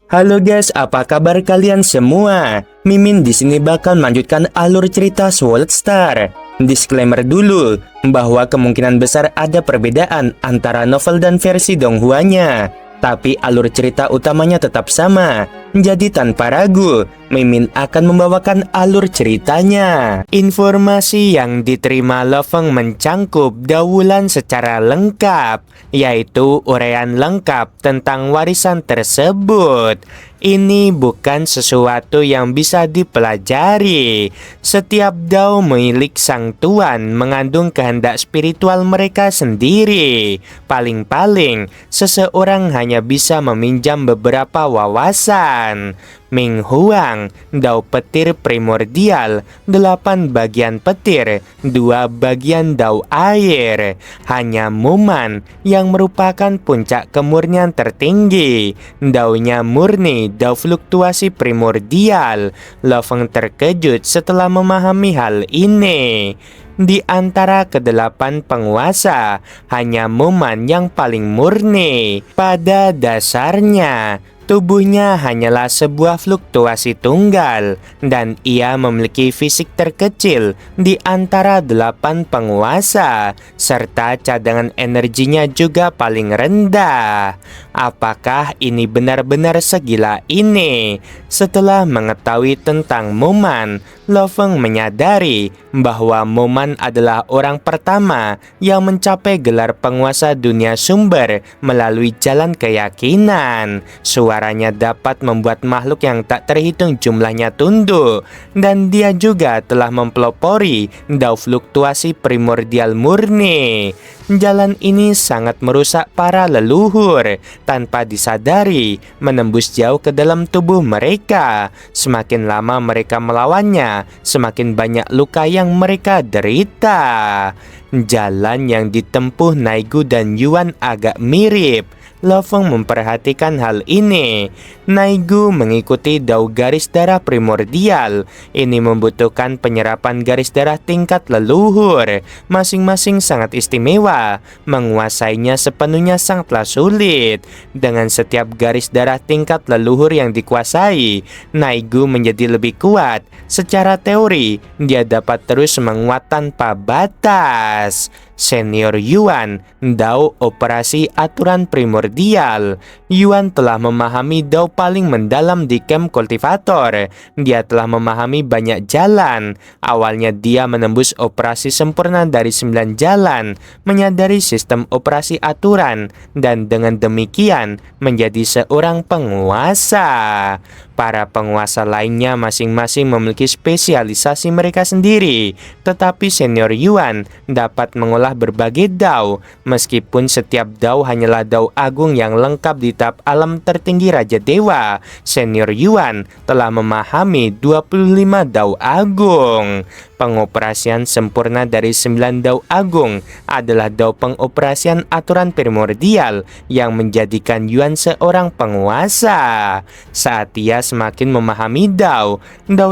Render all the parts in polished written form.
Halo guys, apa kabar kalian semua? Mimin di sini bakal melanjutkan alur cerita Sword Star. Disclaimer dulu, bahwa kemungkinan besar ada perbedaan antara novel dan versi Donghuanya. Tapi alur cerita utamanya tetap sama. Jadi tanpa ragu, Mimin akan membawakan alur ceritanya. Informasi yang diterima Loveng mencangkup Daulan secara lengkap, yaitu uraian lengkap tentang warisan tersebut. Ini bukan sesuatu yang bisa dipelajari. Setiap dao milik sang tuan mengandung kehendak spiritual mereka sendiri. Paling-paling, seseorang hanya bisa meminjam beberapa wawasan. Ming Huang, dao petir primordial, 8 bagian petir, 2 bagian dao air. Hanya Muman yang merupakan puncak kemurnian tertinggi. Daonya murni, dao fluktuasi primordial. Loveng terkejut setelah memahami hal ini. Di antara ke-8 penguasa, hanya Muman yang paling murni. Pada dasarnya, tubuhnya hanyalah sebuah fluktuasi tunggal, dan ia memiliki fisik terkecil di antara 8 penguasa, serta cadangan energinya juga paling rendah. Apakah ini benar-benar segila ini? Setelah mengetahui tentang Muman, Loveng menyadari bahwa Muman adalah orang pertama yang mencapai gelar penguasa dunia sumber melalui jalan keyakinan. Suaranya dapat membuat makhluk yang tak terhitung jumlahnya tunduk, dan dia juga telah mempelopori dao fluktuasi primordial murni. Jalan ini sangat merusak para leluhur tanpa disadari, menembus jauh ke dalam tubuh mereka. Semakin lama mereka melawannya, semakin banyak luka yang mereka derita. Jalan yang ditempuh Naigu dan Yuan agak mirip. Loveng memperhatikan hal ini. Naigu mengikuti dao garis darah primordial. Ini membutuhkan penyerapan garis darah tingkat leluhur. Masing-masing sangat istimewa. Menguasainya sepenuhnya sangatlah sulit. Dengan setiap garis darah tingkat leluhur yang dikuasai, Naigu menjadi lebih kuat. Secara teori, dia dapat terus menguat tanpa batas. Senior Yuan, dao operasi aturan primordial. Yuan telah memahami dao paling mendalam di camp kultivator. Dia telah memahami banyak jalan. Awalnya dia menembus operasi sempurna dari 9 jalan, menyadari sistem operasi aturan, dan dengan demikian menjadi seorang penguasa. Para penguasa lainnya masing-masing memiliki spesialisasi mereka sendiri, tetapi senior Yuan dapat mengolah berbagai dao. Meskipun setiap dao hanyalah dao agung yang lengkap di tahap alam tertinggi Raja Dewa, senior Yuan telah memahami 25 dao agung. Pengoperasian sempurna dari 9 dao agung adalah dao pengoperasian aturan primordial yang menjadikan Yuan seorang penguasa. Saat ia semakin memahami dao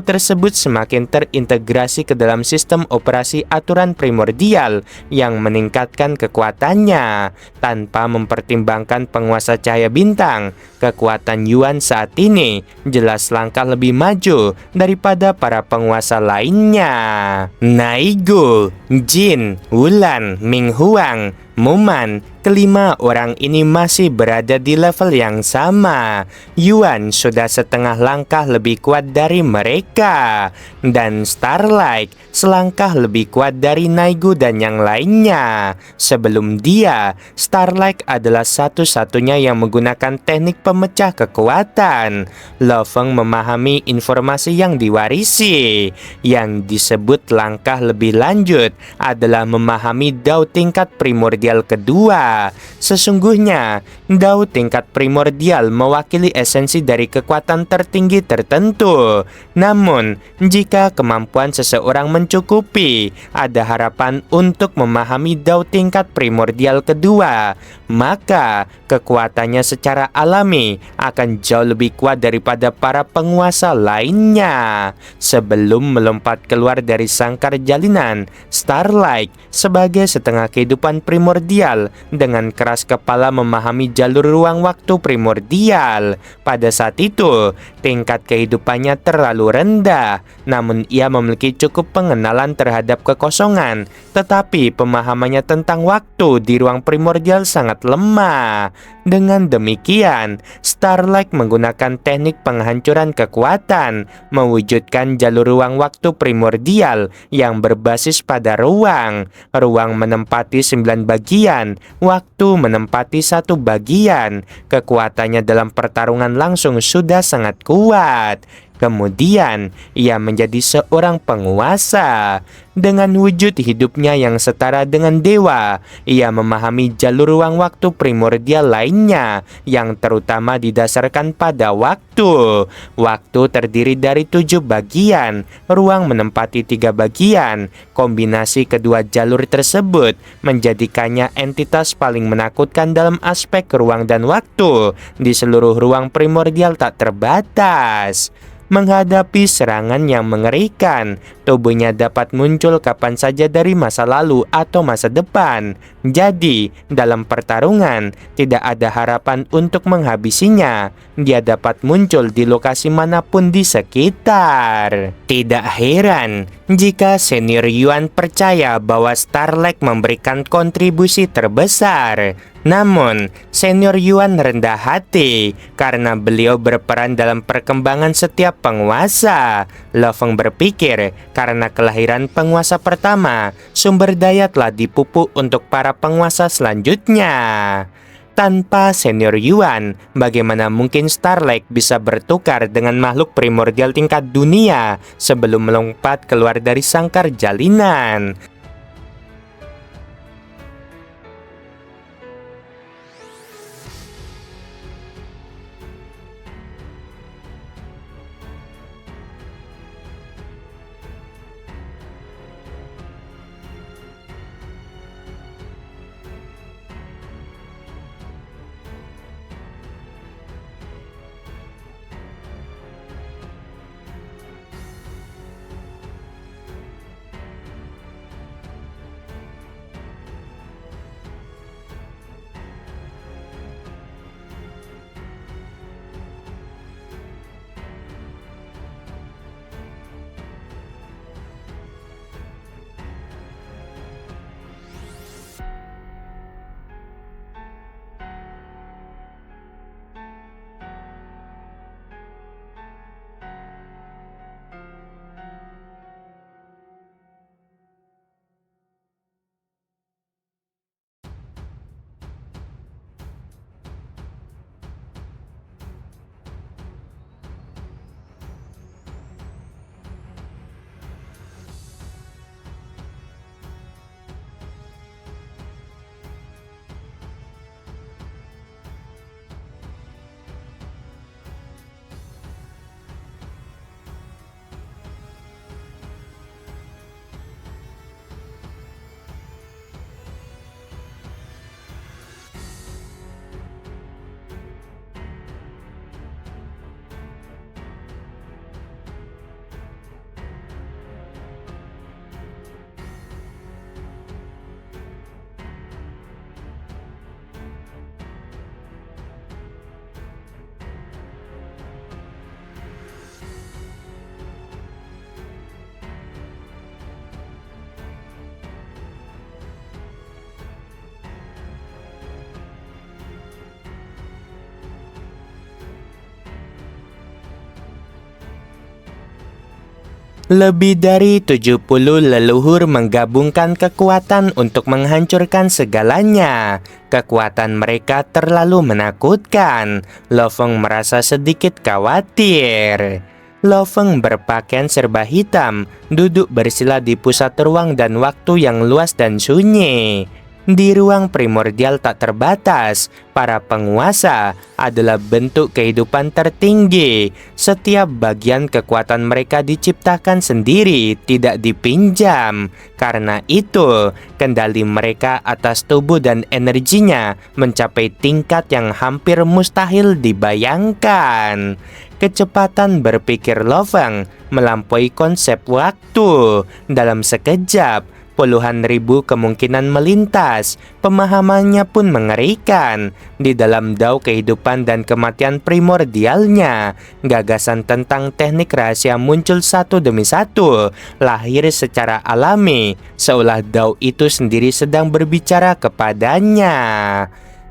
tersebut semakin terintegrasi ke dalam sistem operasi aturan primordial yang meningkatkan kekuatannya. Tanpa mempertimbangkan penguasa cahaya bintang, kekuatan Yuan saat ini jelas langkah lebih maju daripada para penguasa lainnya. Naigu, Jin, Wulan, Ming Huang, Muman, kelima orang ini masih berada di level yang sama. Yuan sudah setengah langkah lebih kuat dari mereka, dan Starlight selangkah lebih kuat dari Naigu dan yang lainnya. Sebelum dia, Starlight adalah satu-satunya yang menggunakan teknik pemecah kekuatan. Loveng memahami informasi yang diwarisi. Yang disebut langkah lebih lanjut adalah memahami dao tingkat primordial kedua. Sesungguhnya, dao tingkat primordial mewakili esensi dari kekuatan tertinggi tertentu. Namun, jika kemampuan seseorang mencukupi, ada harapan untuk memahami dao tingkat primordial kedua. Maka, kekuatannya secara alami akan jauh lebih kuat daripada para penguasa lainnya. Sebelum melompat keluar dari sangkar jalinan, Starlight sebagai setengah kehidupan primordial dengan keras kepala memahami jalur ruang waktu primordial. Pada saat itu, tingkat kehidupannya terlalu rendah, namun ia memiliki cukup pengenalan terhadap kekosongan, tetapi pemahamannya tentang waktu di ruang primordial sangat lemah. Dengan demikian, Starlight menggunakan teknik penghancuran kekuatan, mewujudkan jalur ruang waktu primordial yang berbasis pada ruang. Ruang menempati 9 bagian, waktu menempati 1 bagian. Kekuatannya dalam pertarungan langsung sudah sangat kuat. Kemudian, ia menjadi seorang penguasa. Dengan wujud hidupnya yang setara dengan dewa, ia memahami jalur ruang waktu primordial lainnya, yang terutama didasarkan pada waktu. Waktu terdiri dari 7 bagian, ruang menempati 3 bagian. Kombinasi kedua jalur tersebut menjadikannya entitas paling menakutkan dalam aspek ruang dan waktu di seluruh ruang primordial tak terbatas. Menghadapi serangan yang mengerikan, tubuhnya dapat muncul kapan saja dari masa lalu atau masa depan. Jadi, dalam pertarungan, tidak ada harapan untuk menghabisinya. Dia dapat muncul di lokasi manapun di sekitar. Tidak heran jika Senior Yuan percaya bahwa Starlight memberikan kontribusi terbesar. Namun, Senior Yuan rendah hati karena beliau berperan dalam perkembangan setiap penguasa. Lo Feng berpikir, karena kelahiran penguasa pertama, sumber daya telah dipupuk untuk para penguasa selanjutnya. Tanpa Senior Yuan, bagaimana mungkin Starlight bisa bertukar dengan makhluk primordial tingkat dunia sebelum melompat keluar dari sangkar jalinan? Lebih dari 70 leluhur menggabungkan kekuatan untuk menghancurkan segalanya. Kekuatan mereka terlalu menakutkan. Lo Feng merasa sedikit khawatir. Lo Feng berpakaian serba hitam, duduk bersila di pusat ruang dan waktu yang luas dan sunyi. Di ruang primordial tak terbatas, para penguasa adalah bentuk kehidupan tertinggi. Setiap bagian kekuatan mereka diciptakan sendiri, tidak dipinjam. Karena itu, kendali mereka atas tubuh dan energinya mencapai tingkat yang hampir mustahil dibayangkan. Kecepatan berpikir Lo Feng melampaui konsep waktu. Dalam sekejap, Puluhan ribu kemungkinan melintas. Pemahamannya pun mengerikan. Di dalam Dao kehidupan dan kematian primordialnya, gagasan tentang teknik rahasia muncul satu demi satu, lahir secara alami, seolah Dao itu sendiri sedang berbicara kepadanya.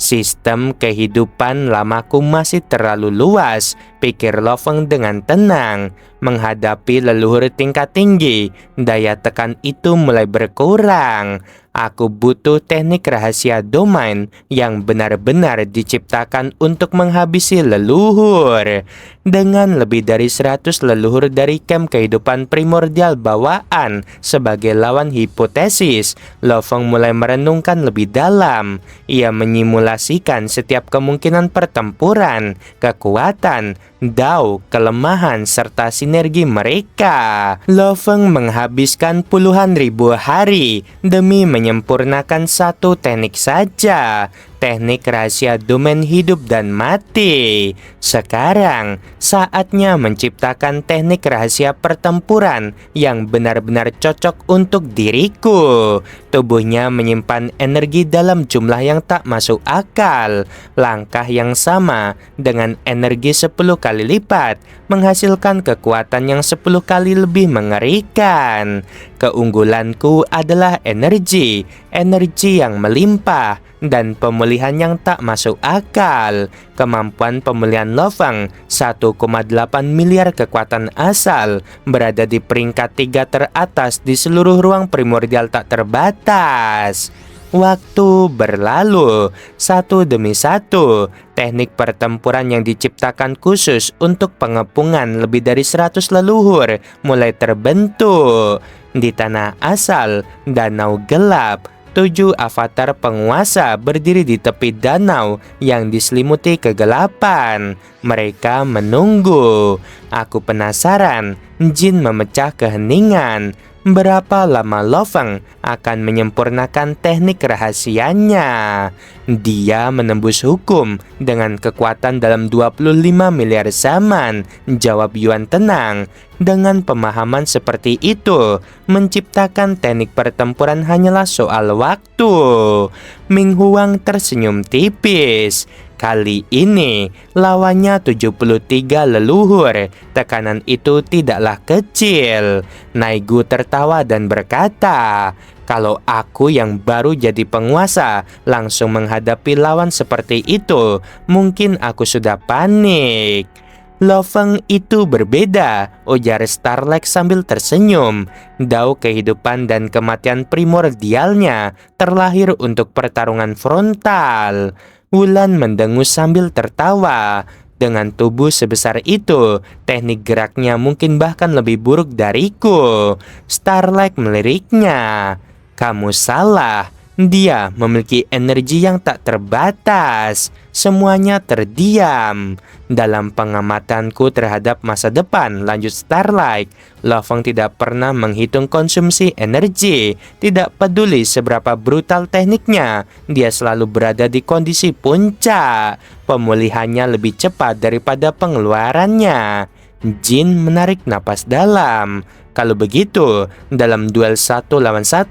Sistem kehidupan lamaku masih terlalu luas, pikir Lo Feng dengan tenang. Menghadapi leluhur tingkat tinggi, daya tekan itu mulai berkurang. Aku butuh teknik rahasia domain yang benar-benar diciptakan untuk menghabisi leluhur. Dengan lebih dari 100 leluhur dari camp kehidupan primordial bawaan sebagai lawan hipotesis, Lo Feng mulai merenungkan lebih dalam. Ia menyimulasikan setiap kemungkinan pertempuran, kekuatan, Dao, kelemahan, serta sinergi mereka. Lo Feng menghabiskan puluhan ribu hari demi menyempurnakan satu teknik saja, teknik rahasia domain hidup dan mati. Sekarang, saatnya menciptakan teknik rahasia pertempuran yang benar-benar cocok untuk diriku. Tubuhnya menyimpan energi dalam jumlah yang tak masuk akal. Langkah yang sama dengan energi 10 kali lipat menghasilkan kekuatan yang 10 kali lebih mengerikan. Keunggulanku adalah energi yang melimpah dan pemulihan yang tak masuk akal. Kemampuan pemulihan Lo Feng 1,8 miliar kekuatan asal berada di peringkat 3 teratas di seluruh ruang primordial tak terbatas. Waktu berlalu, satu demi satu, teknik pertempuran yang diciptakan khusus untuk pengepungan lebih dari 100 leluhur mulai terbentuk. Di tanah asal, danau gelap, 7 avatar penguasa berdiri di tepi danau yang diselimuti kegelapan. Mereka menunggu. Aku penasaran, jin memecah keheningan. Berapa lama Lo Feng akan menyempurnakan teknik rahasianya? Dia menembus hukum dengan kekuatan dalam 25 miliar zaman, jawab Yuan tenang. Dengan pemahaman seperti itu, menciptakan teknik pertempuran hanyalah soal waktu. Ming Huang tersenyum tipis. Kali ini, lawannya 73 leluhur. Tekanan itu tidaklah kecil. Naigu tertawa dan berkata, kalau aku yang baru jadi penguasa langsung menghadapi lawan seperti itu, mungkin aku sudah panik. Lo Feng itu berbeda, ujar Starlight sambil tersenyum. Dao kehidupan dan kematian primordialnya terlahir untuk pertarungan frontal. Wulan mendengus sambil tertawa. Dengan tubuh sebesar itu, teknik geraknya mungkin bahkan lebih buruk dariku. Starlight meliriknya. Kamu salah. Dia memiliki energi yang tak terbatas. Semuanya terdiam. Dalam pengamatanku terhadap masa depan, lanjut Starlight, Lo Feng tidak pernah menghitung konsumsi energi. Tidak peduli seberapa brutal tekniknya, dia selalu berada di kondisi puncak. Pemulihannya lebih cepat daripada pengeluarannya. Jin menarik napas dalam. Kalau begitu, dalam duel 1 lawan 1,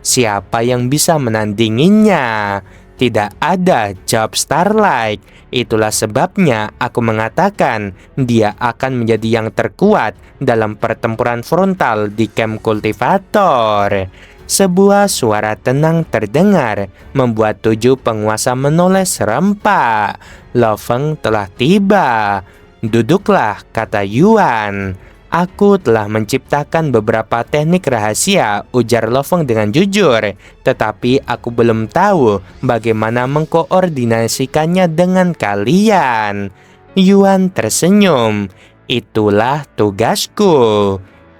siapa yang bisa menandinginya? Tidak ada, jawab Starlight. Itulah sebabnya aku mengatakan dia akan menjadi yang terkuat dalam pertempuran frontal di camp kultivator. Sebuah suara tenang terdengar, membuat 7 penguasa menoleh serempak. Lo Feng telah tiba. Duduklah, kata Yuan. Aku telah menciptakan beberapa teknik rahasia, ujar Lo Feng dengan jujur. Tetapi aku belum tahu bagaimana mengkoordinasikannya dengan kalian. Yuan tersenyum. Itulah tugasku.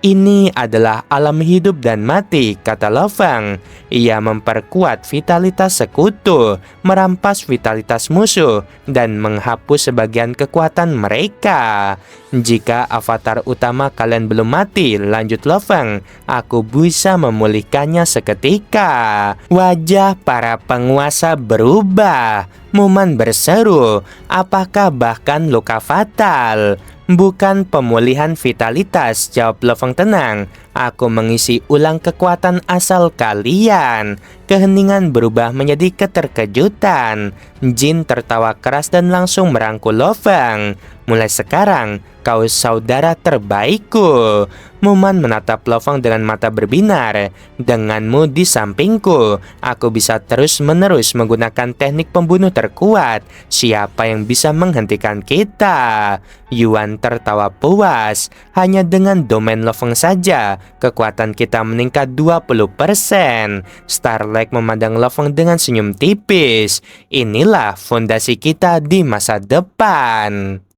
Ini adalah alam hidup dan mati, kata Lo Feng. Ia memperkuat vitalitas sekutu, merampas vitalitas musuh, dan menghapus sebagian kekuatan mereka. Jika avatar utama kalian belum mati, lanjut Lo Feng, aku bisa memulihkannya seketika. Wajah para penguasa berubah. Muman berseru, apakah bahkan luka fatal? Bukan pemulihan vitalitas, jawab Loveng tenang. Aku mengisi ulang kekuatan asal kalian. Keheningan berubah menjadi keterkejutan. Jin tertawa keras dan langsung merangkul Loveng. Mulai sekarang, kau saudara terbaikku. Muman menatap Loveng dengan mata berbinar. Denganmu di sampingku, aku bisa terus-menerus menggunakan teknik pembunuh terkuat. Siapa yang bisa menghentikan kita? Yuan tertawa puas. Hanya dengan domain Loveng saja, kekuatan kita meningkat 20%. Starlight memandang Loveng dengan senyum tipis. Inilah fondasi kita di masa depan.